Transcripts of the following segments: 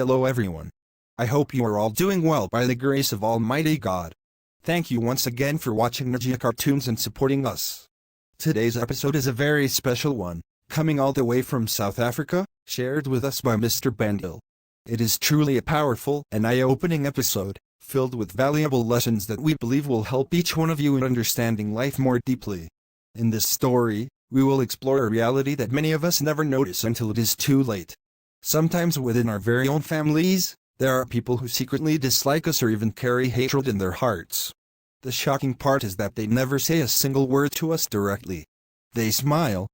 Hello everyone. I hope you are all doing well by the grace of Almighty God. Thank you once again for watching Nagia Cartoons and supporting us. Today's episode is a very special one, coming all the way from South Africa, shared with us by Mr. Bandil. It is truly a powerful and eye-opening episode, filled with valuable lessons that we believe will help each one of you in understanding life more deeply. In this story, we will explore a reality that many of us never notice until it is too late. Sometimes within our very own families, there are people who secretly dislike us or even carry hatred in their hearts. The shocking part is that they never say a single word to us directly. They smile,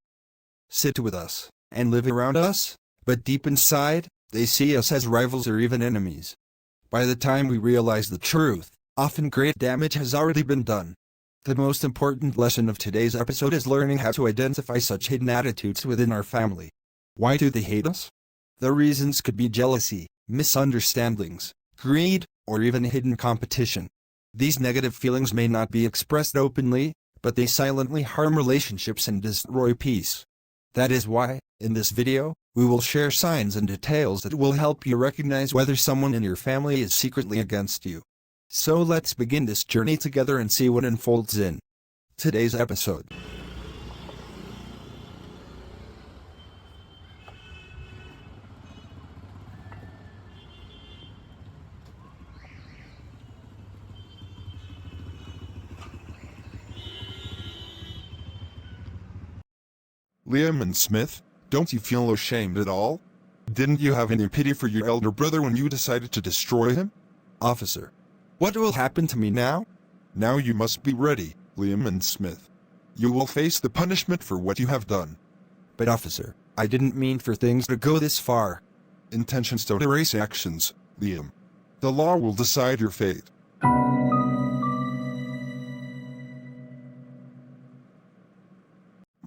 sit with us, and live around us, but deep inside, they see us as rivals or even enemies. By the time we realize the truth, often great damage has already been done. The most important lesson of today's episode is learning how to identify such hidden attitudes within our family. Why do they hate us? The reasons could be jealousy, misunderstandings, greed, or even hidden competition. These negative feelings may not be expressed openly, but they silently harm relationships and destroy peace. That is why, in this video, we will share signs and details that will help you recognize whether someone in your family is secretly against you. So let's begin this journey together and see what unfolds in today's episode. Liam and Smith, don't you feel ashamed at all? Didn't you have any pity for your elder brother when you decided to destroy him? Officer, what will happen to me now? Now you must be ready, Liam and Smith. You will face the punishment for what you have done. But officer, I didn't mean for things to go this far. Intentions don't erase actions, Liam. The law will decide your fate.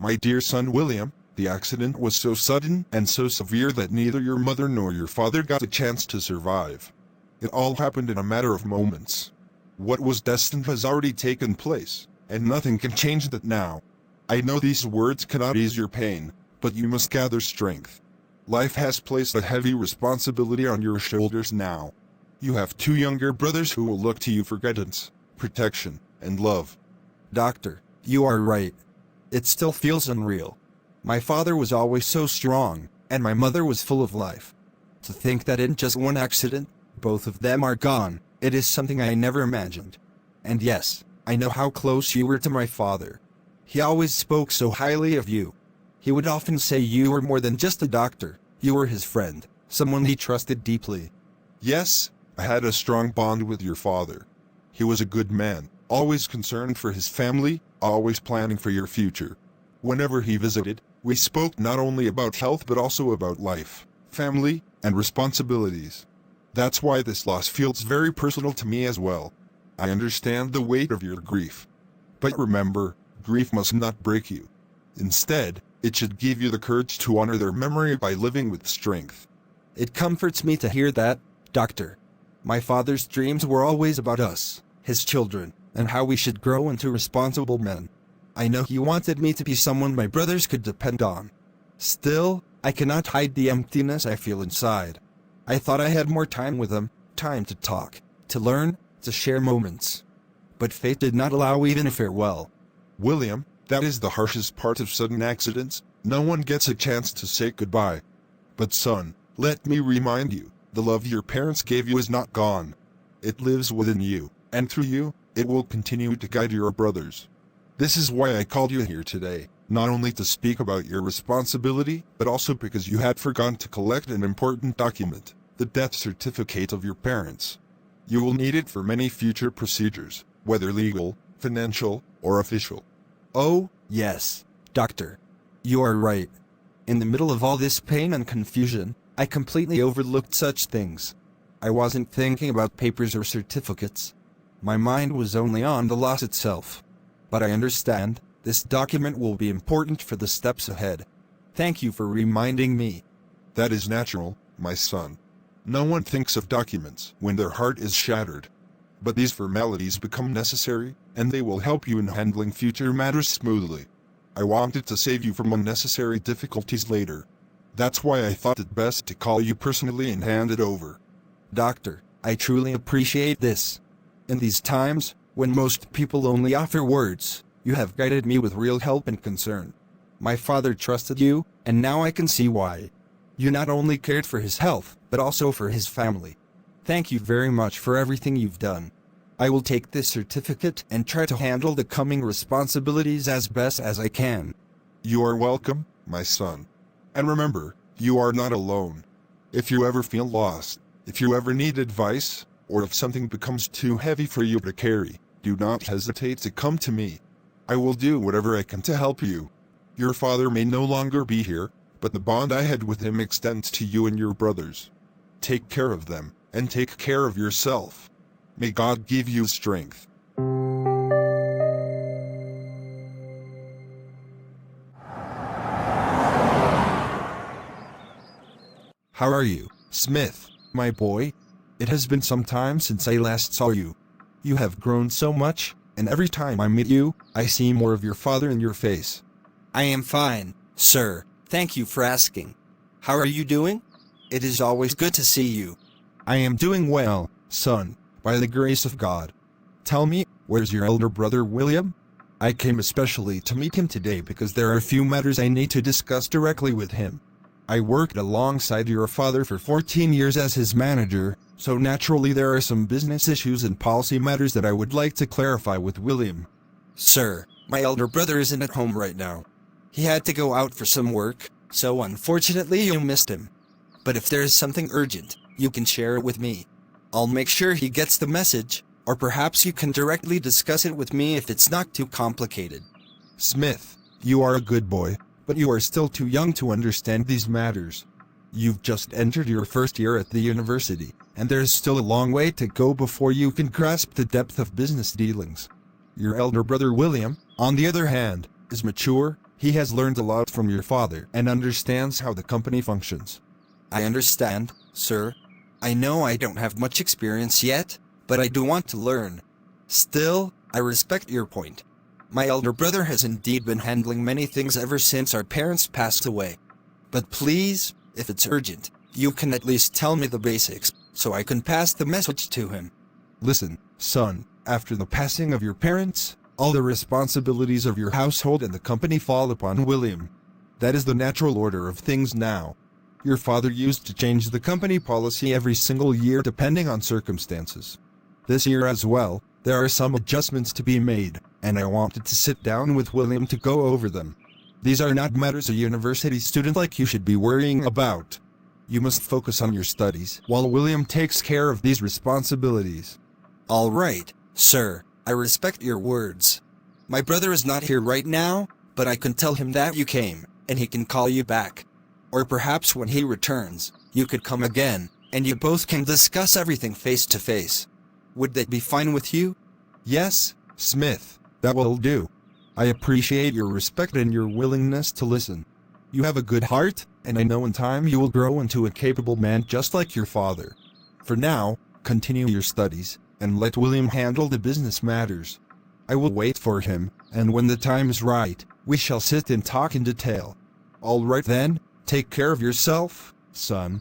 My dear son William, the accident was so sudden and so severe that neither your mother nor your father got a chance to survive. It all happened in a matter of moments. What was destined has already taken place, and nothing can change that now. I know these words cannot ease your pain, but you must gather strength. Life has placed a heavy responsibility on your shoulders now. You have two younger brothers who will look to you for guidance, protection, and love. Doctor, you are right. It still feels unreal. My father was always so strong, and my mother was full of life. To think that in just one accident, both of them are gone, it is something I never imagined. And yes, I know how close you were to my father. He always spoke so highly of you. He would often say you were more than just a doctor, you were his friend, someone he trusted deeply. Yes, I had a strong bond with your father. He was a good man, always concerned for his family, always planning for your future. Whenever he visited, we spoke not only about health but also about life, family, and responsibilities. That's why this loss feels very personal to me as well. I understand the weight of your grief. But remember, grief must not break you. Instead, it should give you the courage to honor their memory by living with strength. It comforts me to hear that, Doctor. My father's dreams were always about us, his children, and how we should grow into responsible men. I know he wanted me to be someone my brothers could depend on. Still, I cannot hide the emptiness I feel inside. I thought I had more time with him, time to talk, to learn, to share moments. But fate did not allow even a farewell. William, that is the harshest part of sudden accidents. No one gets a chance to say goodbye. But son, let me remind you, the love your parents gave you is not gone. It lives within you, and through you, it will continue to guide your brothers. This is why I called you here today, not only to speak about your responsibility, but also because you had forgotten to collect an important document, the death certificate of your parents. You will need it for many future procedures, whether legal, financial, or official. Oh, yes, Doctor. You are right. In the middle of all this pain and confusion, I completely overlooked such things. I wasn't thinking about papers or certificates. My mind was only on the loss itself. But I understand, this document will be important for the steps ahead. Thank you for reminding me. That is natural, my son. No one thinks of documents when their heart is shattered. But these formalities become necessary, and they will help you in handling future matters smoothly. I wanted to save you from unnecessary difficulties later. That's why I thought it best to call you personally and hand it over. Doctor, I truly appreciate this. In these times, when most people only offer words, you have guided me with real help and concern. My father trusted you, and now I can see why. You not only cared for his health, but also for his family. Thank you very much for everything you've done. I will take this certificate and try to handle the coming responsibilities as best as I can. You are welcome, my son. And remember, you are not alone. If you ever feel lost, if you ever need advice, or if something becomes too heavy for you to carry, do not hesitate to come to me. I will do whatever I can to help you. Your father may no longer be here, but the bond I had with him extends to you and your brothers. Take care of them, and take care of yourself. May God give you strength. How are you, Smith, my boy? It has been some time since I last saw you. You have grown so much, and every time I meet you, I see more of your father in your face. I am fine, sir. Thank you for asking. How are you doing? It is always good to see you. I am doing well, son, by the grace of God. Tell me, where's your elder brother William? I came especially to meet him today because there are a few matters I need to discuss directly with him. I worked alongside your father for 14 years as his manager, so naturally there are some business issues and policy matters that I would like to clarify with William. Sir, my elder brother isn't at home right now. He had to go out for some work, so unfortunately you missed him. But if there is something urgent, you can share it with me. I'll make sure he gets the message, or perhaps you can directly discuss it with me if it's not too complicated. Smith, you are a good boy, but you are still too young to understand these matters. You've just entered your first year at the university, and there's still a long way to go before you can grasp the depth of business dealings. Your elder brother William, on the other hand, is mature. He has learned a lot from your father and understands how the company functions. I understand, sir. I know I don't have much experience yet, but I do want to learn. Still, I respect your point. My elder brother has indeed been handling many things ever since our parents passed away. But please, if it's urgent, you can at least tell me the basics, so I can pass the message to him. Listen, son, after the passing of your parents, all the responsibilities of your household and the company fall upon William. That is the natural order of things now. Your father used to change the company policy every single year depending on circumstances. This year as well, there are some adjustments to be made, and I wanted to sit down with William to go over them. These are not matters a university student like you should be worrying about. You must focus on your studies while William takes care of these responsibilities. All right, sir, I respect your words. My brother is not here right now, but I can tell him that you came, and he can call you back. Or perhaps when he returns, you could come again, and you both can discuss everything face to face. Would that be fine with you? Yes, Smith, that will do. I appreciate your respect and your willingness to listen. You have a good heart, and I know in time you will grow into a capable man just like your father. For now, continue your studies, and let William handle the business matters. I will wait for him, and when the time is right, we shall sit and talk in detail. All right then, take care of yourself, son.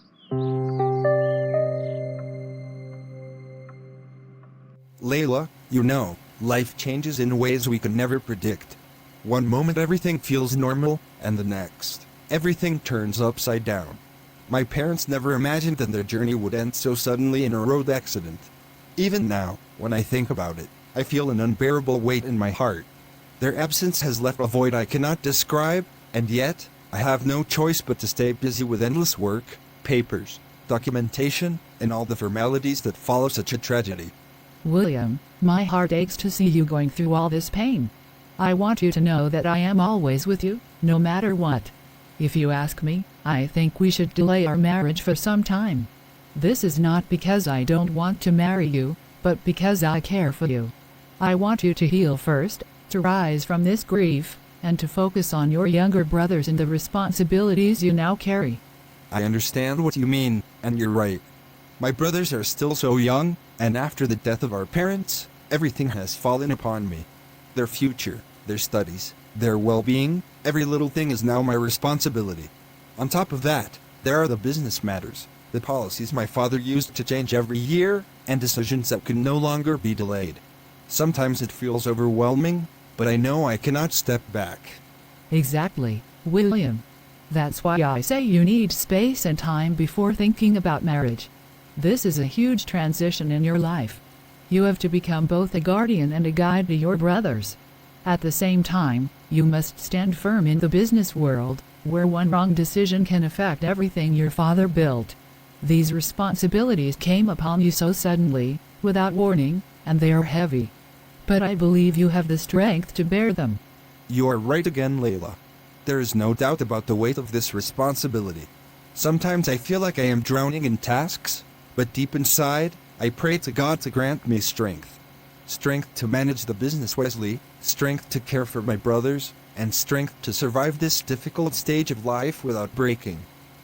Layla, you know, life changes in ways we can never predict. One moment everything feels normal, and the next, everything turns upside down. My parents never imagined that their journey would end so suddenly in a road accident. Even now, when I think about it, I feel an unbearable weight in my heart. Their absence has left a void I cannot describe, and yet, I have no choice but to stay busy with endless work, papers, documentation, and all the formalities that follow such a tragedy. William, my heart aches to see you going through all this pain. I want you to know that I am always with you, no matter what. If you ask me, I think we should delay our marriage for some time. This is not because I don't want to marry you, but because I care for you. I want you to heal first, to rise from this grief, and to focus on your younger brothers and the responsibilities you now carry. I understand what you mean, and you're right. My brothers are still so young, and after the death of our parents, everything has fallen upon me. Their future, their studies, their well-being, every little thing is now my responsibility. On top of that, there are the business matters, the policies my father used to change every year, and decisions that can no longer be delayed. Sometimes it feels overwhelming, but I know I cannot step back. Exactly, William. That's why I say you need space and time before thinking about marriage. This is a huge transition in your life. You have to become both a guardian and a guide to your brothers. At the same time, you must stand firm in the business world, where one wrong decision can affect everything your father built. These responsibilities came upon you so suddenly, without warning, and they are heavy. But I believe you have the strength to bear them. You are right again, Layla. There is no doubt about the weight of this responsibility. Sometimes I feel like I am drowning in tasks, but deep inside, I pray to God to grant me strength. Strength to manage the business wisely, strength to care for my brothers, and strength to survive this difficult stage of life without breaking.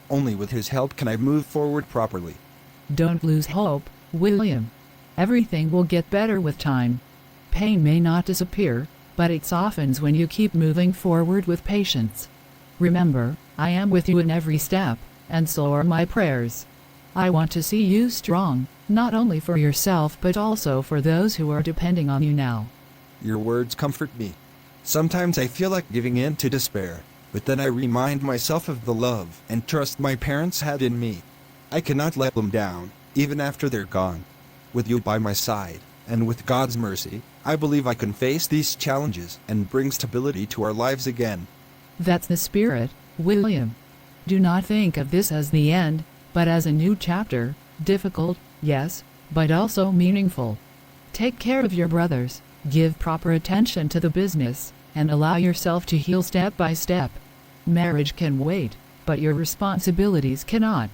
Only with His help can I move forward properly. Don't lose hope, William. Everything will get better with time. Pain may not disappear, but it softens when you keep moving forward with patience. Remember, I am with you in every step, and so are my prayers. I want to see you strong, not only for yourself but also for those who are depending on you now. Your words comfort me. Sometimes I feel like giving in to despair, but then I remind myself of the love and trust my parents had in me. I cannot let them down, even after they're gone. With you by my side, and with God's mercy, I believe I can face these challenges and bring stability to our lives again. That's the spirit, William. Do not think of this as the end, but as a new chapter, difficult, yes, but also meaningful. Take care of your brothers, give proper attention to the business, and allow yourself to heal step by step. Marriage can wait, but your responsibilities cannot.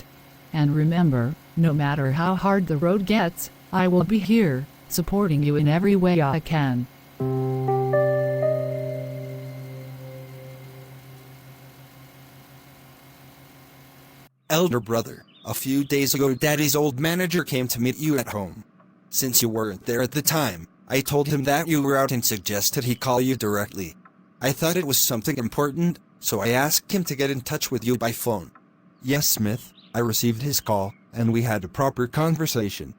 And remember, no matter how hard the road gets, I will be here, supporting you in every way I can. Elder brother, a few days ago Daddy's old manager came to meet you at home. Since you weren't there at the time, I told him that you were out and suggested he call you directly. I thought it was something important, so I asked him to get in touch with you by phone. Yes, Smith, I received his call, and we had a proper conversation.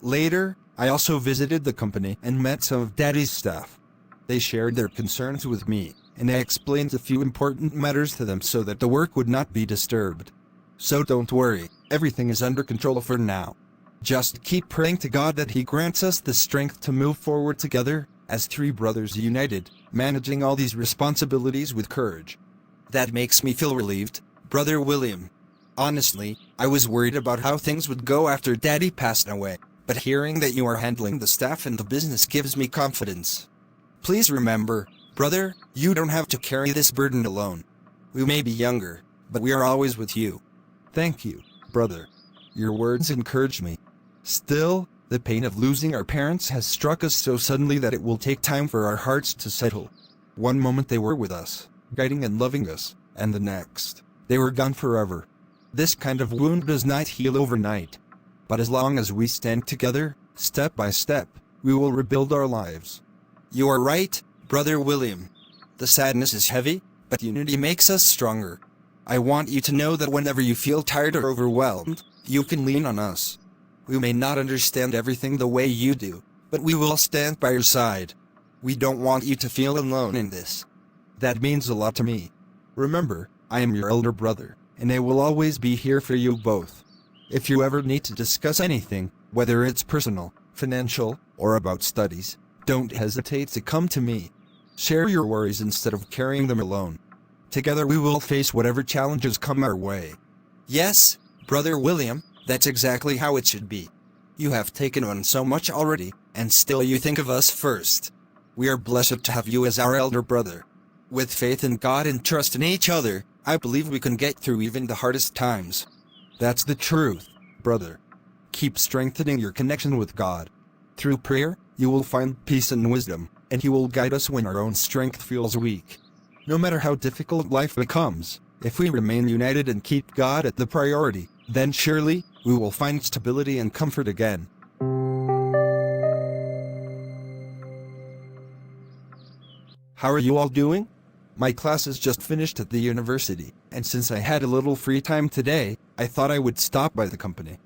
Later, I also visited the company and met some of Daddy's staff. They shared their concerns with me, and I explained a few important matters to them so that the work would not be disturbed. So don't worry, everything is under control for now. Just keep praying to God that He grants us the strength to move forward together, as three brothers united, managing all these responsibilities with courage. That makes me feel relieved, Brother William. Honestly, I was worried about how things would go after Daddy passed away, but hearing that you are handling the staff and the business gives me confidence. Please remember, brother, you don't have to carry this burden alone. We may be younger, but we are always with you. Thank you, brother. Your words encourage me. Still, the pain of losing our parents has struck us so suddenly that it will take time for our hearts to settle. One moment they were with us, guiding and loving us, and the next, they were gone forever. This kind of wound does not heal overnight. But as long as we stand together, step by step, we will rebuild our lives. You are right, Brother William. The sadness is heavy, but unity makes us stronger. I want you to know that whenever you feel tired or overwhelmed, you can lean on us. We may not understand everything the way you do, but we will stand by your side. We don't want you to feel alone in this. That means a lot to me. Remember, I am your elder brother, and I will always be here for you both. If you ever need to discuss anything, whether it's personal, financial, or about studies, don't hesitate to come to me. Share your worries instead of carrying them alone. Together we will face whatever challenges come our way. Yes, Brother William, that's exactly how it should be. You have taken on so much already, and still you think of us first. We are blessed to have you as our elder brother. With faith in God and trust in each other, I believe we can get through even the hardest times. That's the truth, brother. Keep strengthening your connection with God. Through prayer, you will find peace and wisdom, and He will guide us when our own strength feels weak. No matter how difficult life becomes, if we remain united and keep God at the priority, then surely, we will find stability and comfort again. How are you all doing? My classes just finished at the university, and since I had a little free time today, I thought I would stop by the company.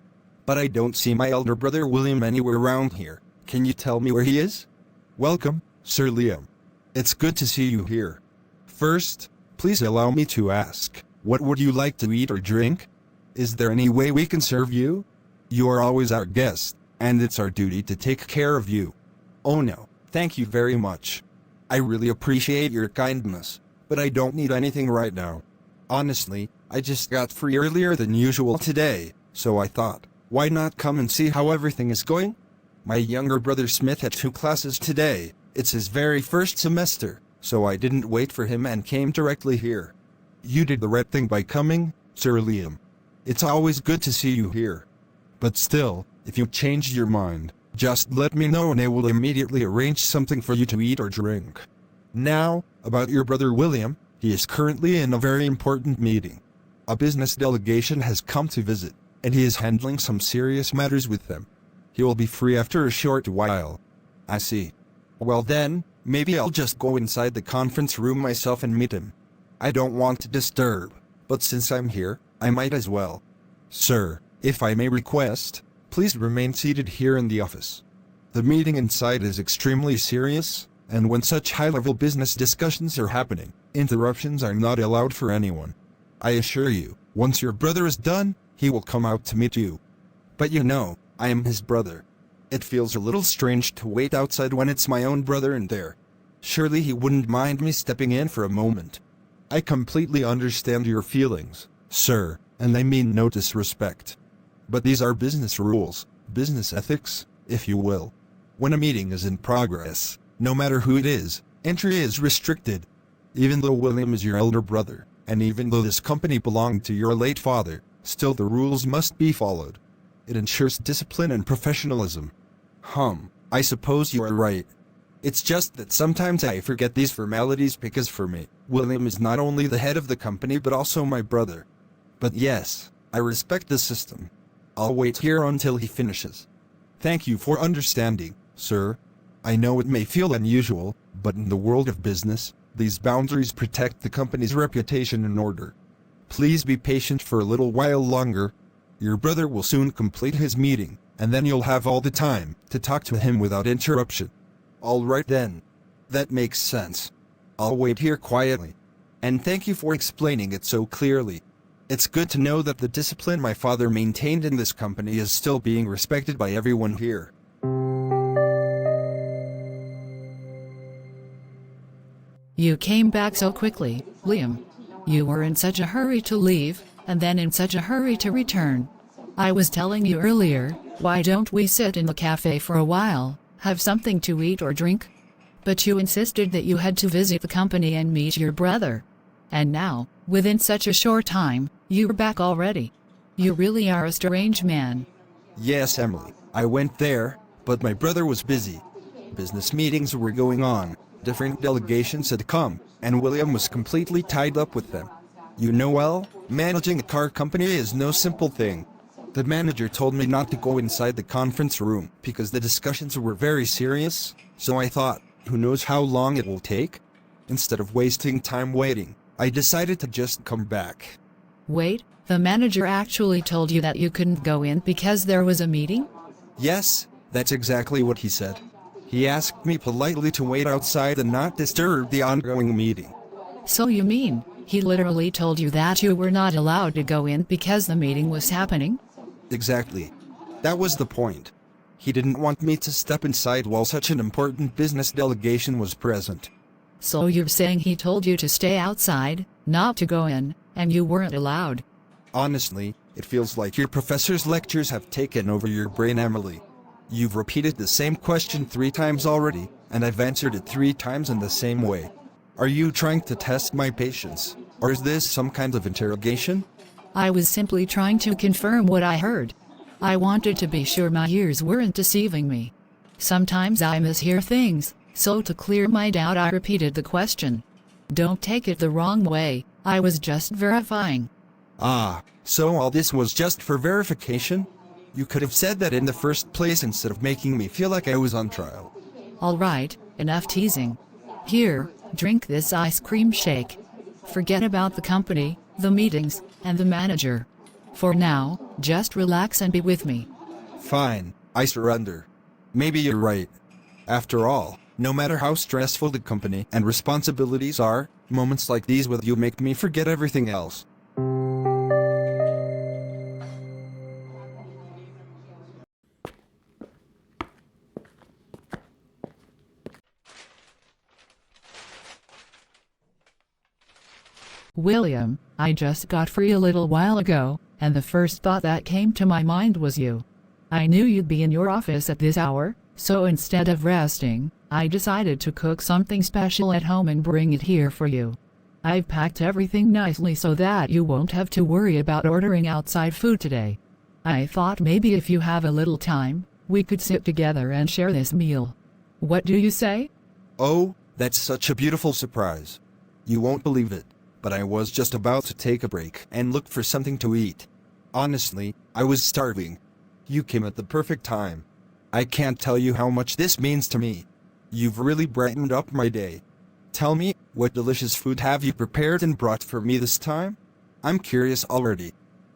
But I don't see my elder brother William anywhere around here. Can you tell me where he is? Welcome, Sir Liam. It's good to see you here. First, please allow me to ask, what would you like to eat or drink? Is there any way we can serve you? You are always our guest, and it's our duty to take care of you. Oh no, thank you very much. I really appreciate your kindness, but I don't need anything right now. Honestly, I just got free earlier than usual today, so I thought, why not come and see how everything is going? My younger brother Smith had 2 classes today. It's his very first semester, so I didn't wait for him and came directly here. You did the right thing by coming, Sir Liam. It's always good to see you here. But still, if you change your mind, just let me know and I will immediately arrange something for you to eat or drink. Now, about your brother William, he is currently in a very important meeting. A business delegation has come to visit, and he is handling some serious matters with them. He will be free after a short while. I see. Well then, maybe I'll just go inside the conference room myself and meet him. I don't want to disturb, but since I'm here, I might as well. Sir, if I may request, please remain seated here in the office. The meeting inside is extremely serious, and when such high-level business discussions are happening, interruptions are not allowed for anyone. I assure you, once your brother is done, he will come out to meet you. But you know, I am his brother. It feels a little strange to wait outside when it's my own brother in there. Surely he wouldn't mind me stepping in for a moment. I completely understand your feelings, sir, and I mean no disrespect. But these are business rules, business ethics, if you will. When a meeting is in progress, no matter who it is, entry is restricted. Even though William is your elder brother, and even though this company belonged to your late father, still the rules must be followed. It ensures discipline and professionalism. I suppose you are right. It's just that sometimes I forget these formalities because for me, William is not only the head of the company but also my brother. But yes, I respect the system. I'll wait here until he finishes. Thank you for understanding, sir. I know it may feel unusual, but in the world of business, these boundaries protect the company's reputation and order. Please be patient for a little while longer. Your brother will soon complete his meeting, and then you'll have all the time to talk to him without interruption. All right then. That makes sense. I'll wait here quietly. And thank you for explaining it so clearly. It's good to know that the discipline my father maintained in this company is still being respected by everyone here. You came back so quickly, Liam. You were in such a hurry to leave, and then in such a hurry to return. I was telling you earlier, why don't we sit in the cafe for a while, have something to eat or drink? But you insisted that you had to visit the company and meet your brother. And now, within such a short time, you're back already. You really are a strange man. Yes, Emily, I went there, but my brother was busy. Business meetings were going on, different delegations had come, and William was completely tied up with them. You know well, managing a car company is no simple thing. The manager told me not to go inside the conference room because the discussions were very serious, so I thought, who knows how long it will take? Instead of wasting time waiting, I decided to just come back. Wait, the manager actually told you that you couldn't go in because there was a meeting? Yes, that's exactly what he said. He asked me politely to wait outside and not disturb the ongoing meeting. So you mean, he literally told you that you were not allowed to go in because the meeting was happening? Exactly. That was the point. He didn't want me to step inside while such an important business delegation was present. So you're saying he told you to stay outside, not to go in, and you weren't allowed? Honestly, it feels like your professor's lectures have taken over your brain, Emily. You've repeated the same question 3 times already, and I've answered it 3 times in the same way. Are you trying to test my patience, or is this some kind of interrogation? I was simply trying to confirm what I heard. I wanted to be sure my ears weren't deceiving me. Sometimes I mishear things, so to clear my doubt I repeated the question. Don't take it the wrong way, I was just verifying. Ah, so all this was just for verification? You could have said that in the first place instead of making me feel like I was on trial. All right, enough teasing. Here, drink this ice cream shake. Forget about the company, the meetings, and the manager. For now, just relax and be with me. Fine, I surrender. Maybe you're right. After all, no matter how stressful the company and responsibilities are, moments like these with you make me forget everything else. William, I just got free a little while ago, and the first thought that came to my mind was you. I knew you'd be in your office at this hour, so instead of resting, I decided to cook something special at home and bring it here for you. I've packed everything nicely so that you won't have to worry about ordering outside food today. I thought maybe if you have a little time, we could sit together and share this meal. What do you say? Oh, that's such a beautiful surprise. You won't believe it, but I was just about to take a break and look for something to eat. Honestly, I was starving. You came at the perfect time. I can't tell you how much this means to me. You've really brightened up my day. Tell me, what delicious food have you prepared and brought for me this time? I'm curious already.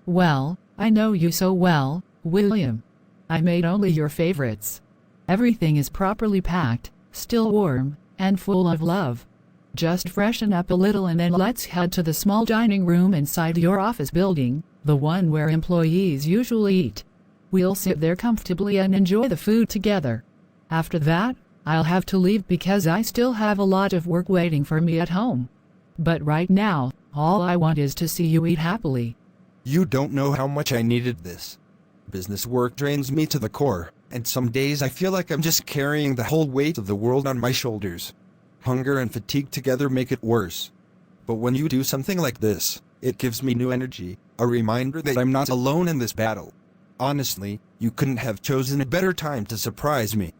Well, I know you so well, William. I made only your favorites. Everything is properly packed, still warm, and full of love. Just freshen up a little and then let's head to the small dining room inside your office building, the one where employees usually eat. We'll sit there comfortably and enjoy the food together. After that, I'll have to leave because I still have a lot of work waiting for me at home. But right now, all I want is to see you eat happily. You don't know how much I needed this. Business work drains me to the core, and some days I feel like I'm just carrying the whole weight of the world on my shoulders. Hunger and fatigue together make it worse. But when you do something like this, it gives me new energy, a reminder that I'm not alone in this battle. Honestly, you couldn't have chosen a better time to surprise me.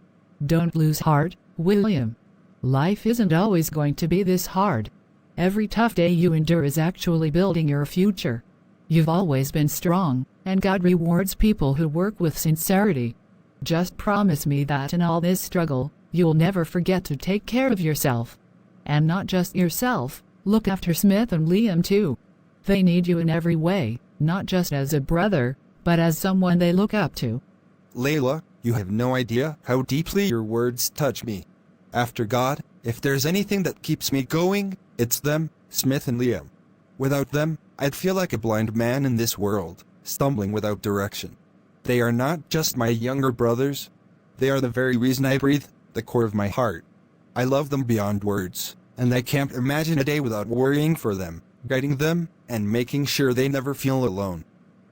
Don't lose heart, William. Life isn't always going to be this hard. Every tough day you endure is actually building your future. You've always been strong, and God rewards people who work with sincerity. Just promise me that in all this struggle, you'll never forget to take care of yourself. And not just yourself, look after Smith and Liam too. They need you in every way, not just as a brother, but as someone they look up to. Layla, you have no idea how deeply your words touch me. After God, if there's anything that keeps me going, it's them, Smith and Liam. Without them, I'd feel like a blind man in this world, stumbling without direction. They are not just my younger brothers. They are the very reason I breathe, the core of my heart. I love them beyond words, and I can't imagine a day without worrying for them, guiding them, and making sure they never feel alone.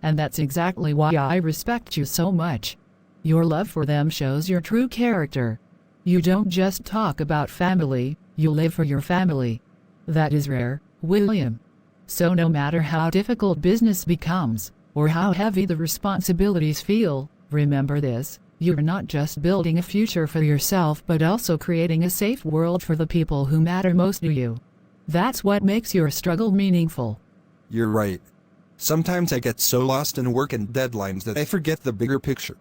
And that's exactly why I respect you so much. Your love for them shows your true character. You don't just talk about family, you live for your family. That is rare, William. So no matter how difficult business becomes, or how heavy the responsibilities feel, remember this: you're not just building a future for yourself but also creating a safe world for the people who matter most to you. That's what makes your struggle meaningful. You're right. Sometimes I get so lost in work and deadlines that I forget the bigger picture.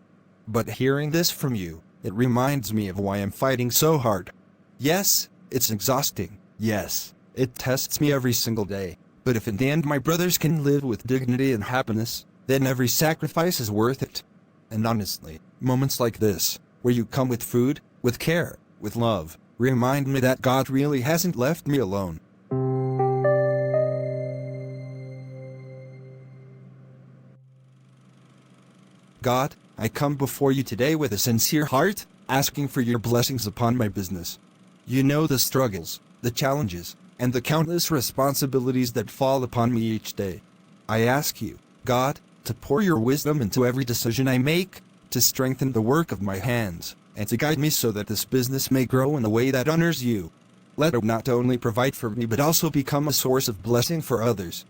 But hearing this from you, it reminds me of why I'm fighting so hard. Yes, it's exhausting. Yes, it tests me every single day. But if in the end my brothers can live with dignity and happiness, then every sacrifice is worth it. And honestly, moments like this, where you come with food, with care, with love, remind me that God really hasn't left me alone. God, I come before you today with a sincere heart, asking for your blessings upon my business. You know the struggles, the challenges, and the countless responsibilities that fall upon me each day. I ask you, God, to pour your wisdom into every decision I make, to strengthen the work of my hands, and to guide me so that this business may grow in a way that honors you. Let it not only provide for me but also become a source of blessing for others.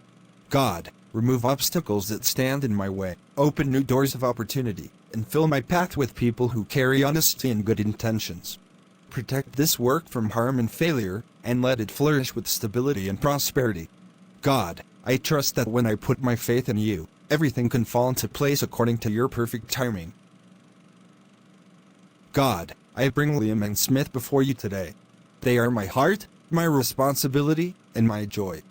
God, remove obstacles that stand in my way, open new doors of opportunity, and fill my path with people who carry honesty and good intentions. Protect this work from harm and failure, and let it flourish with stability and prosperity. God, I trust that when I put my faith in you, everything can fall into place according to your perfect timing. God, I bring Liam and Smith before you today. They are my heart, my responsibility and my joy.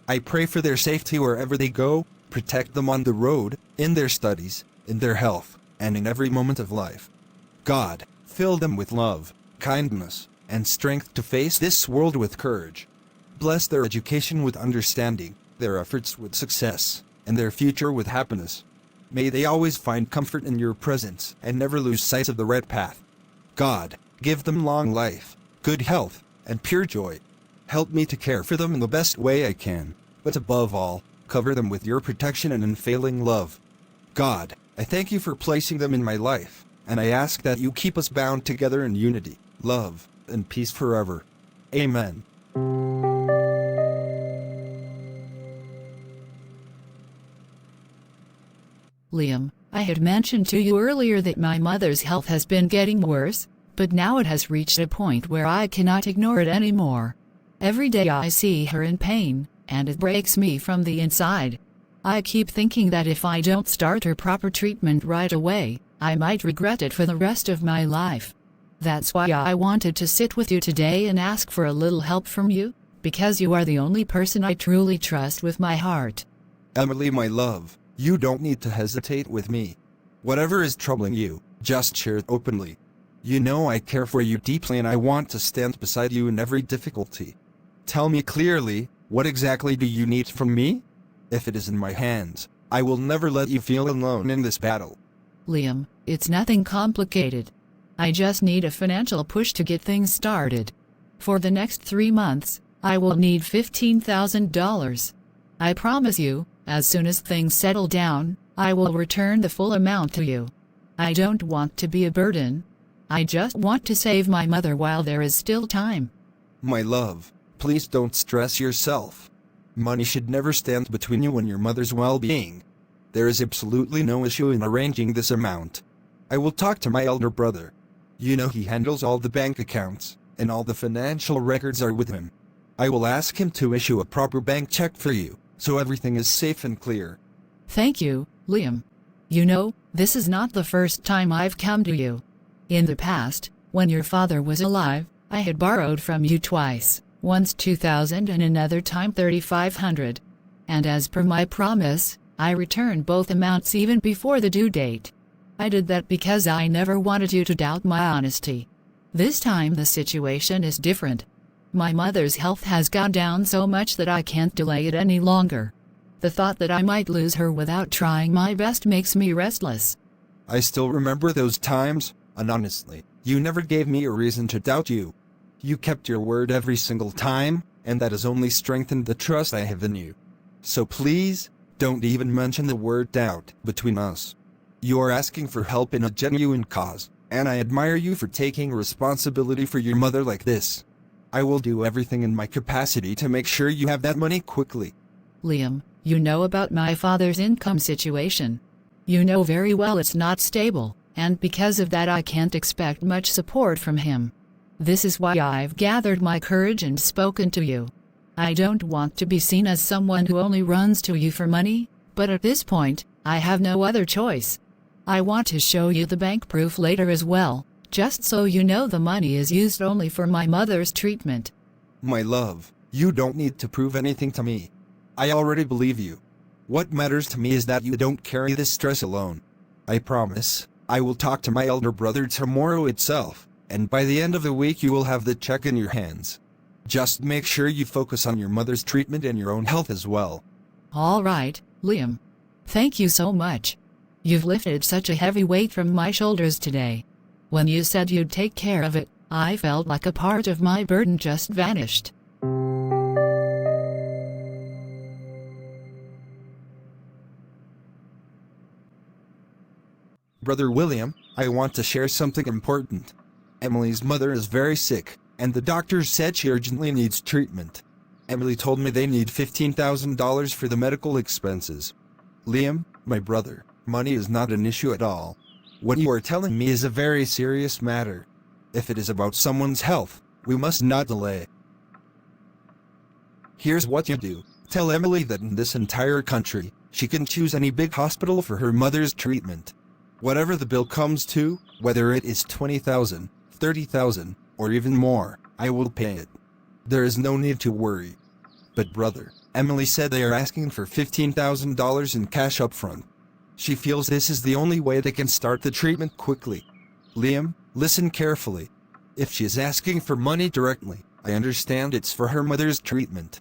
I pray for their safety wherever they go, protect them on the road, in their studies, in their health, and in every moment of life. God, fill them with love, kindness, and strength to face this world with courage. Bless their education with understanding, their efforts with success, and their future with happiness. May they always find comfort in your presence and never lose sight of the right path. God, give them long life, good health, and pure joy. Help me to care for them in the best way I can, but above all, cover them with your protection and unfailing love. God, I thank you for placing them in my life, and I ask that you keep us bound together in unity, love, and peace forever. Amen. Liam, I had mentioned to you earlier that my mother's health has been getting worse, but now it has reached a point where I cannot ignore it anymore. Every day I see her in pain, and it breaks me from the inside. I keep thinking that if I don't start her proper treatment right away, I might regret it for the rest of my life. That's why I wanted to sit with you today and ask for a little help from you, because you are the only person I truly trust with my heart. Emily, my love, you don't need to hesitate with me. Whatever is troubling you, just share it openly. You know I care for you deeply and I want to stand beside you in every difficulty. Tell me clearly, what exactly do you need from me? If it is in my hands, I will never let you feel alone in this battle. Liam, it's nothing complicated. I just need a financial push to get things started. For the next 3 months, I will need $15,000. I promise you, as soon as things settle down, I will return the full amount to you. I don't want to be a burden. I just want to save my mother while there is still time. My love, please don't stress yourself. Money should never stand between you and your mother's well-being. There is absolutely no issue in arranging this amount. I will talk to my elder brother. You know he handles all the bank accounts, and all the financial records are with him. I will ask him to issue a proper bank check for you, so everything is safe and clear. Thank you, Liam. You know, this is not the first time I've come to you. In the past, when your father was alive, I had borrowed from you twice, once $2,000 and another time $3,500. And as per my promise, I returned both amounts even before the due date. I did that because I never wanted you to doubt my honesty. This time the situation is different. My mother's health has gone down so much that I can't delay it any longer. The thought that I might lose her without trying my best makes me restless. I still remember those times, and honestly, you never gave me a reason to doubt you. You kept your word every single time, and that has only strengthened the trust I have in you. So please, don't even mention the word doubt between us. You are asking for help in a genuine cause, and I admire you for taking responsibility for your mother like this. I will do everything in my capacity to make sure you have that money quickly. Liam, you know about my father's income situation. You know very well it's not stable, and because of that I can't expect much support from him. This is why I've gathered my courage and spoken to you. I don't want to be seen as someone who only runs to you for money, but at this point, I have no other choice. I want to show you the bank proof later as well, just so you know the money is used only for my mother's treatment. My love, you don't need to prove anything to me. I already believe you. What matters to me is that you don't carry this stress alone. I promise, I will talk to my elder brother tomorrow itself, and by the end of the week you will have the check in your hands. Just make sure you focus on your mother's treatment and your own health as well. All right, Liam. Thank you so much. You've lifted such a heavy weight from my shoulders today. When you said you'd take care of it, I felt like a part of my burden just vanished. Brother William, I want to share something important. Emily's mother is very sick, and the doctors said she urgently needs treatment. Emily told me they need $15,000 for the medical expenses. Liam, my brother, money is not an issue at all. What you are telling me is a very serious matter. If it is about someone's health, we must not delay. Here's what you do. Tell Emily that in this entire country, she can choose any big hospital for her mother's treatment. Whatever the bill comes to, whether it is $20,000, $30,000, or even more, I will pay it. There is no need to worry. But brother, Emily said they are asking for $15,000 in cash up front. She feels this is the only way they can start the treatment quickly. Liam, listen carefully. If she is asking for money directly, I understand it's for her mother's treatment.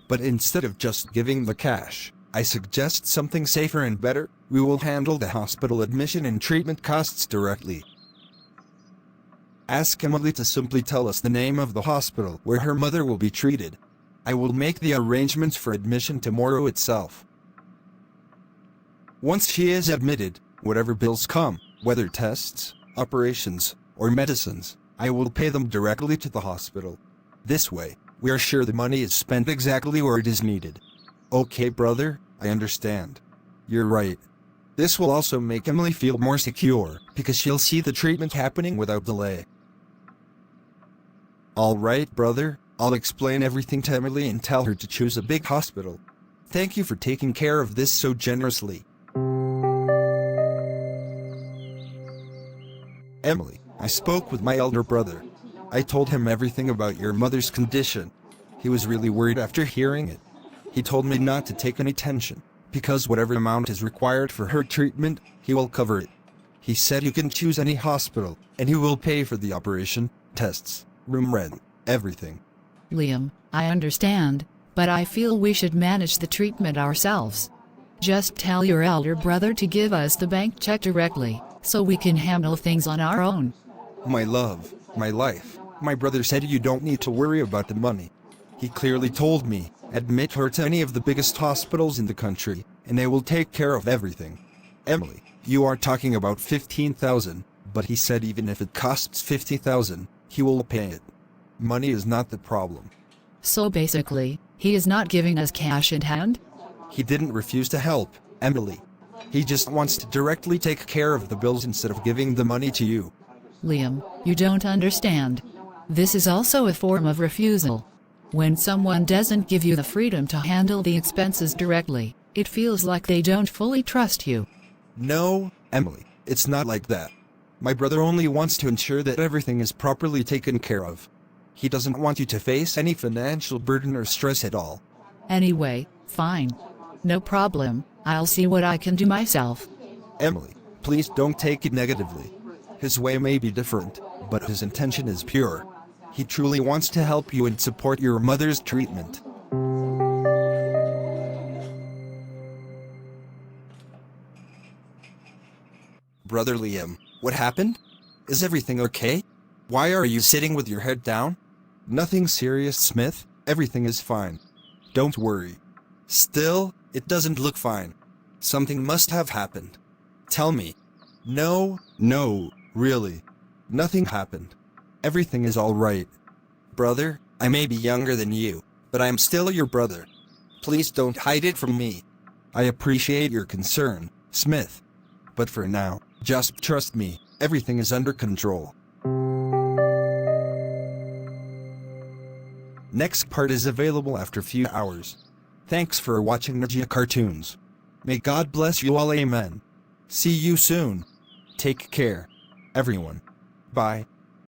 But instead of just giving the cash, I suggest something safer and better. We will handle the hospital admission and treatment costs directly. Ask Emily to simply tell us the name of the hospital where her mother will be treated. I will make the arrangements for admission tomorrow itself. Once she is admitted, whatever bills come, whether tests, operations, or medicines, I will pay them directly to the hospital. This way, we are sure the money is spent exactly where it is needed. Okay, brother, I understand. You're right. This will also make Emily feel more secure, because she'll see the treatment happening without delay. Alright, brother, I'll explain everything to Emily and tell her to choose a big hospital. Thank you for taking care of this so generously. Emily, I spoke with my elder brother. I told him everything about your mother's condition. He was really worried after hearing it. He told me not to take any tension, because whatever amount is required for her treatment, he will cover it. He said you can choose any hospital, and he will pay for the operation, tests, room rent, everything. Liam, I understand, but I feel we should manage the treatment ourselves. Just tell your elder brother to give us the bank check directly, so we can handle things on our own. My love, my life, my brother said you don't need to worry about the money. He clearly told me, admit her to any of the biggest hospitals in the country, and they will take care of everything. Emily, you are talking about $15,000, but he said even if it costs $50,000, he will pay it. Money is not the problem. So basically, he is not giving us cash in hand? He didn't refuse to help, Emily. He just wants to directly take care of the bills instead of giving the money to you. Liam, you don't understand. This is also a form of refusal. When someone doesn't give you the freedom to handle the expenses directly, it feels like they don't fully trust you. No, Emily, it's not like that. My brother only wants to ensure that everything is properly taken care of. He doesn't want you to face any financial burden or stress at all. Anyway, fine. No problem, I'll see what I can do myself. Emily, please don't take it negatively. His way may be different, but his intention is pure. He truly wants to help you and support your mother's treatment. Brother Liam, what happened? Is everything okay? Why are you sitting with your head down? Nothing serious, Smith. Everything is fine. Don't worry. Still, it doesn't look fine. Something must have happened. Tell me. No, really. Nothing happened. Everything is all right. Brother, I may be younger than you, but I am still your brother. Please don't hide it from me. I appreciate your concern, Smith. But for now, just trust me, everything is under control. Next part is available after few hours. Thanks for watching Ninja Cartoons. May God bless you all, amen. See you soon. Take care, everyone. Bye.